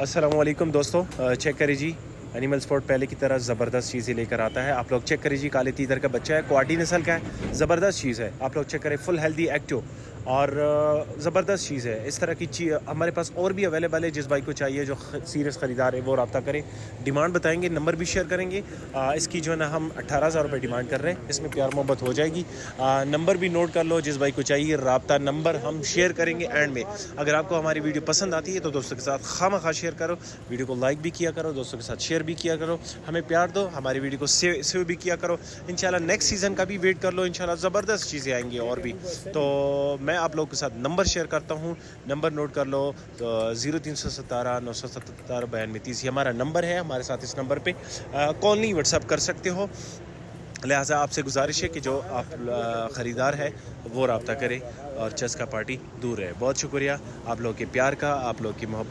अस्सलाम वालेकुम दोस्तों, चेक करिए जी। एनिमल स्पोर्ट पहले की तरह ज़बरदस्त चीज़ें लेकर आता है। आप लोग चेक करिए जी, काले तीतर का बच्चा है, क्वाडी नस्ल का है, ज़बरदस्त चीज़ है। आप लोग चेक करें, फुल हेल्दी एक्टिव और ज़बरदस्त चीज़ है। इस तरह की चीज़ हमारे पास और भी अवेलेबल है। जिस भाई को चाहिए, जो सीरियस ख़रीदार है, वो रब्ता करें। डिमांड बताएंगे, नंबर भी शेयर करेंगे। इसकी जो है ना, हम 18,000 रुपये डिमांड कर रहे हैं। इसमें प्यार मोहब्बत हो जाएगी। नंबर भी नोट कर लो, जिस भाई को चाहिए रब्ता नंबर हम शेयर करेंगे एंड में। अगर आपको हमारी वीडियो पसंद आती है तो दोस्तों के साथ खामखा शेयर करो, वीडियो को लाइक भी किया करो, दोस्तों के साथ शेयर भी किया करो, हमें प्यार दो, हमारी वीडियो को सेव भी किया करो। इंशाल्लाह नेक्स्ट सीज़न का भी वेट कर लो, इंशाल्लाह ज़बरदस्त चीज़ें आएंगी और भी। तो मैं आप लोगों के साथ नंबर शेयर करता हूँ, नंबर नोट कर लो। तो 0317 977 9230 हमारा नंबर है। हमारे साथ इस नंबर पे कॉल नहीं, व्हाट्सअप कर सकते हो। लिहाजा आपसे गुजारिश है कि जो आप ख़रीदार है वो रब्ता करें और चस्का पार्टी दूर है। बहुत शुक्रिया आप लोगों के प्यार का, आप लोगों की मोहब्बत।